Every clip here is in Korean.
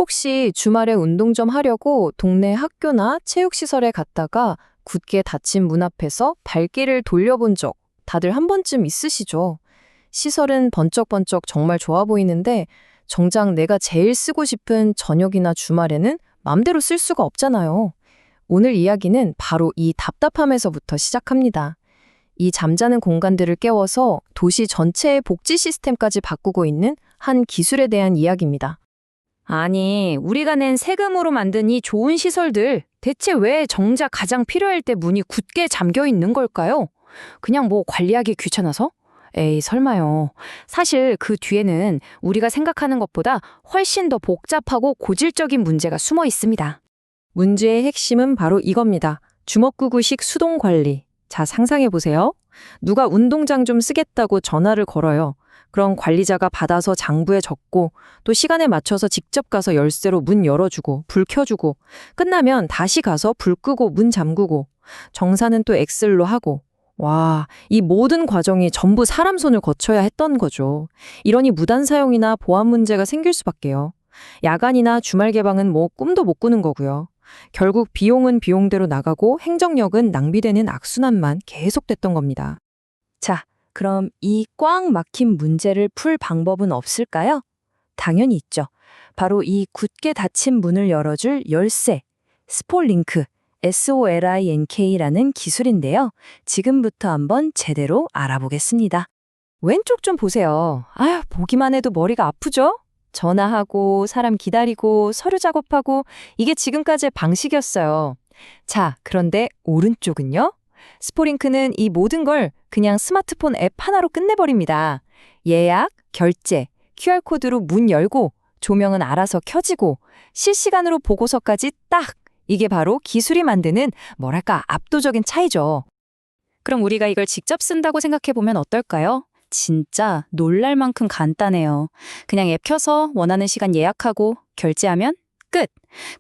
혹시 주말에 운동 좀 하려고 동네 학교나 체육시설에 갔다가 굳게 닫힌 문 앞에서 발길을 돌려본 적 다들 한 번쯤 있으시죠? 시설은 번쩍번쩍 정말 좋아 보이는데 정작 내가 제일 쓰고 싶은 저녁이나 주말에는 맘대로 쓸 수가 없잖아요. 오늘 이야기는 바로 이 답답함에서부터 시작합니다. 이 잠자는 공간들을 깨워서 도시 전체의 복지 시스템까지 바꾸고 있는 한 기술에 대한 이야기입니다. 아니, 우리가 낸 세금으로 만든 이 좋은 시설들, 대체 왜 정작 가장 필요할 때 문이 굳게 잠겨 있는 걸까요? 그냥 뭐 관리하기 귀찮아서? 에이, 설마요. 사실 그 뒤에는 우리가 생각하는 것보다 훨씬 더 복잡하고 고질적인 문제가 숨어 있습니다. 문제의 핵심은 바로 이겁니다. 주먹구구식 수동 관리. 자, 상상해 보세요. 누가 운동장 좀 쓰겠다고 전화를 걸어요. 그럼 관리자가 받아서 장부에 적고 또 시간에 맞춰서 직접 가서 열쇠로 문 열어주고 불 켜주고 끝나면 다시 가서 불 끄고 문 잠그고 정산은 또 엑셀로 하고 와, 이 모든 과정이 전부 사람 손을 거쳐야 했던 거죠. 이러니 무단 사용이나 보안 문제가 생길 수밖에요. 야간이나 주말 개방은 뭐 꿈도 못 꾸는 거고요. 결국 비용은 비용대로 나가고 행정력은 낭비되는 악순환만 계속됐던 겁니다. 자, 그럼 이 꽉 막힌 문제를 풀 방법은 없을까요? 당연히 있죠. 바로 이 굳게 닫힌 문을 열어줄 열쇠, 스폴링크, SOLINK라는 기술인데요. 지금부터 한번 제대로 알아보겠습니다. 왼쪽 좀 보세요. 아휴, 보기만 해도 머리가 아프죠? 전화하고, 사람 기다리고, 서류 작업하고, 이게 지금까지의 방식이었어요. 자, 그런데 오른쪽은요? 스포링크는 이 모든 걸 그냥 스마트폰 앱 하나로 끝내버립니다. 예약, 결제, QR코드로 문 열고, 조명은 알아서 켜지고, 실시간으로 보고서까지 딱! 이게 바로 기술이 만드는 뭐랄까 압도적인 차이죠. 그럼 우리가 이걸 직접 쓴다고 생각해보면 어떨까요? 진짜 놀랄 만큼 간단해요. 그냥 앱 켜서 원하는 시간 예약하고 결제하면 끝!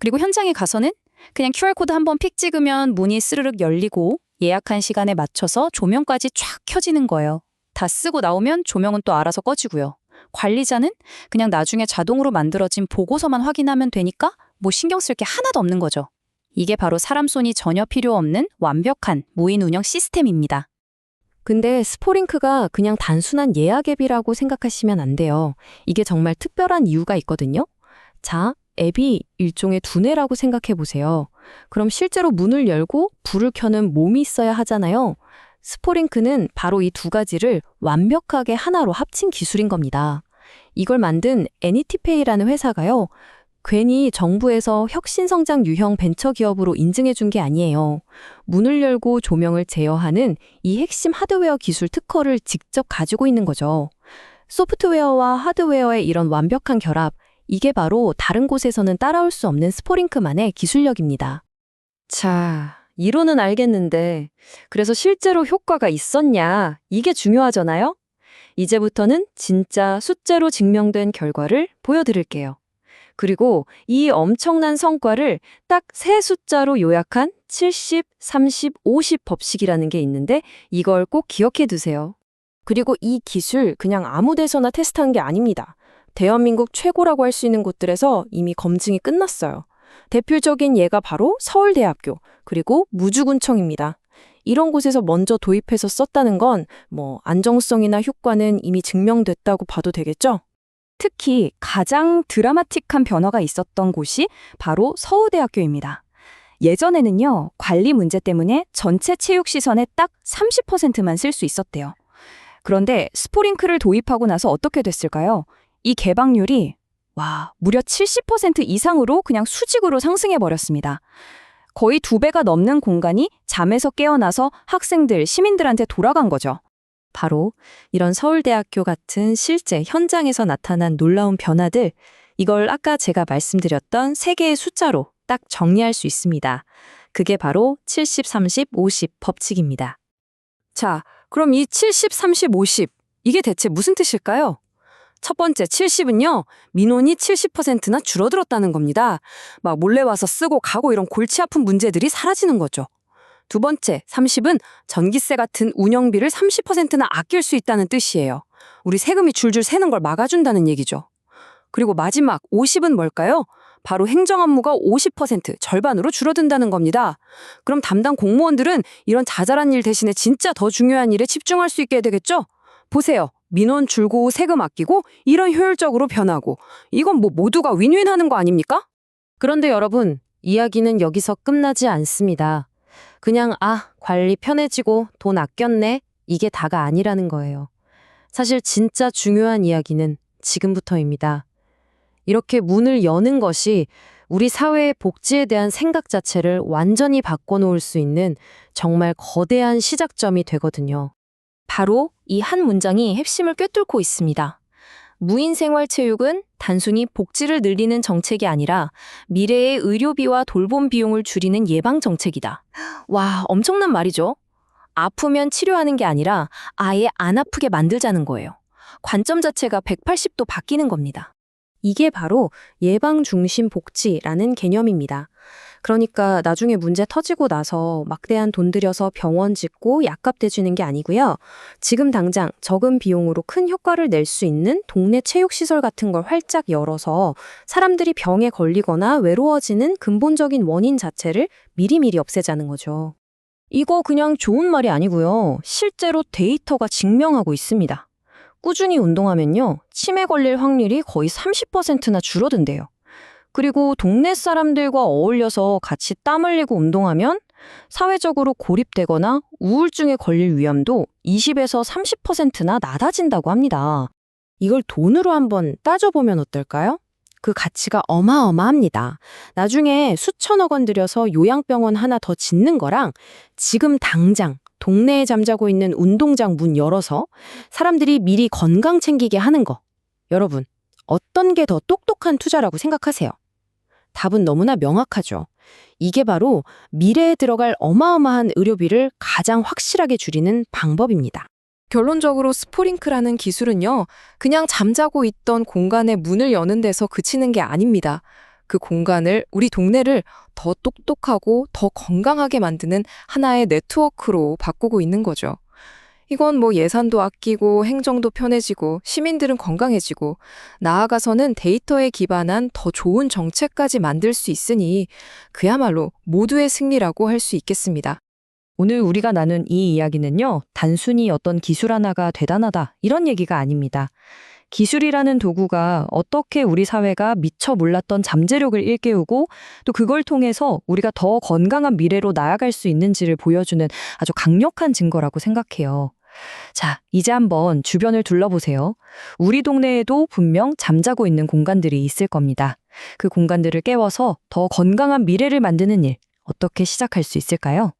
그리고 현장에 가서는 그냥 QR코드 한번 픽 찍으면 문이 스르륵 열리고 예약한 시간에 맞춰서 조명까지 쫙 켜지는 거예요. 다 쓰고 나오면 조명은 또 알아서 꺼지고요. 관리자는 그냥 나중에 자동으로 만들어진 보고서만 확인하면 되니까 뭐 신경 쓸 게 하나도 없는 거죠. 이게 바로 사람 손이 전혀 필요 없는 완벽한 무인 운영 시스템입니다. 근데 스포링크가 그냥 단순한 예약 앱이라고 생각하시면 안 돼요. 이게 정말 특별한 이유가 있거든요. 자, 앱이 일종의 두뇌라고 생각해 보세요. 그럼 실제로 문을 열고 불을 켜는 몸이 있어야 하잖아요. 스포링크는 바로 이 두 가지를 완벽하게 하나로 합친 기술인 겁니다. 이걸 만든 애니티페이라는 회사가요. 괜히 정부에서 혁신성장 유형 벤처기업으로 인증해 준 게 아니에요. 문을 열고 조명을 제어하는 이 핵심 하드웨어 기술 특허를 직접 가지고 있는 거죠. 소프트웨어와 하드웨어의 이런 완벽한 결합, 이게 바로 다른 곳에서는 따라올 수 없는 스포링크만의 기술력입니다. 자, 이론은 알겠는데 그래서 실제로 효과가 있었냐? 이게 중요하잖아요? 이제부터는 진짜 숫자로 증명된 결과를 보여드릴게요. 그리고 이 엄청난 성과를 딱 세 숫자로 요약한 70, 30, 50 법칙이라는 게 있는데 이걸 꼭 기억해 두세요. 그리고 이 기술 그냥 아무 데서나 테스트한 게 아닙니다. 대한민국 최고라고 할 수 있는 곳들에서 이미 검증이 끝났어요. 대표적인 예가 바로 서울대학교, 그리고 무주군청입니다. 이런 곳에서 먼저 도입해서 썼다는 건 안정성이나 효과는 이미 증명됐다고 봐도 되겠죠? 특히 가장 드라마틱한 변화가 있었던 곳이 바로 서울대학교입니다. 예전에는요, 관리 문제 때문에 전체 체육시설의 딱 30%만 쓸 수 있었대요. 그런데 스포링크를 도입하고 나서 어떻게 됐을까요? 이 개방률이 무려 70% 이상으로 그냥 수직으로 상승해버렸습니다. 거의 2배가 넘는 공간이 잠에서 깨어나서 학생들, 시민들한테 돌아간 거죠. 바로 이런 서울대학교 같은 실제 현장에서 나타난 놀라운 변화들, 이걸 아까 제가 말씀드렸던 세 개의 숫자로 딱 정리할 수 있습니다. 그게 바로 70, 30, 50 법칙입니다. 자, 그럼 이 70, 30, 50, 이게 대체 무슨 뜻일까요? 첫 번째 70은요, 민원이 70%나 줄어들었다는 겁니다. 막 몰래 와서 쓰고 가고 이런 골치 아픈 문제들이 사라지는 거죠. 두 번째 30은 전기세 같은 운영비를 30%나 아낄 수 있다는 뜻이에요. 우리 세금이 줄줄 새는 걸 막아준다는 얘기죠. 그리고 마지막 50은 뭘까요? 바로 행정 업무가 50% 절반으로 줄어든다는 겁니다. 그럼 담당 공무원들은 이런 자잘한 일 대신에 진짜 더 중요한 일에 집중할 수 있게 되겠죠? 보세요. 민원 줄고 세금 아끼고 이런 효율적으로 변하고 이건 뭐 모두가 윈윈하는 거 아닙니까? 그런데 여러분, 이야기는 여기서 끝나지 않습니다. 그냥 관리 편해지고 돈 아꼈네. 이게 다가 아니라는 거예요. 사실 진짜 중요한 이야기는 지금부터입니다. 이렇게 문을 여는 것이 우리 사회의 복지에 대한 생각 자체를 완전히 바꿔놓을 수 있는 정말 거대한 시작점이 되거든요. 바로 이 한 문장이 핵심을 꿰뚫고 있습니다. 무인생활체육은 단순히 복지를 늘리는 정책이 아니라 미래의 의료비와 돌봄 비용을 줄이는 예방정책이다. 와, 엄청난 말이죠. 아프면 치료하는 게 아니라 아예 안 아프게 만들자는 거예요. 관점 자체가 180도 바뀌는 겁니다. 이게 바로 예방 중심 복지라는 개념입니다. 그러니까 나중에 문제 터지고 나서 막대한 돈 들여서 병원 짓고 약값 대주는 게 아니고요. 지금 당장 적은 비용으로 큰 효과를 낼 수 있는 동네 체육시설 같은 걸 활짝 열어서 사람들이 병에 걸리거나 외로워지는 근본적인 원인 자체를 미리미리 없애자는 거죠. 이거 그냥 좋은 말이 아니고요. 실제로 데이터가 증명하고 있습니다. 꾸준히 운동하면요, 치매 걸릴 확률이 거의 30%나 줄어든대요. 그리고 동네 사람들과 어울려서 같이 땀 흘리고 운동하면 사회적으로 고립되거나 우울증에 걸릴 위험도 20에서 30%나 낮아진다고 합니다. 이걸 돈으로 한번 따져보면 어떨까요? 그 가치가 어마어마합니다. 나중에 수천억 원 들여서 요양병원 하나 더 짓는 거랑 지금 당장 동네에 잠자고 있는 운동장 문 열어서 사람들이 미리 건강 챙기게 하는 거. 여러분, 어떤 게 더 똑똑한 투자라고 생각하세요? 답은 너무나 명확하죠. 이게 바로 미래에 들어갈 어마어마한 의료비를 가장 확실하게 줄이는 방법입니다. 결론적으로 스포링크라는 기술은요, 그냥 잠자고 있던 공간의 문을 여는 데서 그치는 게 아닙니다. 그 공간을, 우리 동네를 더 똑똑하고 더 건강하게 만드는 하나의 네트워크로 바꾸고 있는 거죠. 이건 뭐 예산도 아끼고 행정도 편해지고 시민들은 건강해지고 나아가서는 데이터에 기반한 더 좋은 정책까지 만들 수 있으니 그야말로 모두의 승리라고 할 수 있겠습니다. 오늘 우리가 나눈 이 이야기는요, 단순히 어떤 기술 하나가 대단하다 이런 얘기가 아닙니다. 기술이라는 도구가 어떻게 우리 사회가 미처 몰랐던 잠재력을 일깨우고 또 그걸 통해서 우리가 더 건강한 미래로 나아갈 수 있는지를 보여주는 아주 강력한 증거라고 생각해요. 자, 이제 한번 주변을 둘러보세요. 우리 동네에도 분명 잠자고 있는 공간들이 있을 겁니다. 그 공간들을 깨워서 더 건강한 미래를 만드는 일, 어떻게 시작할 수 있을까요?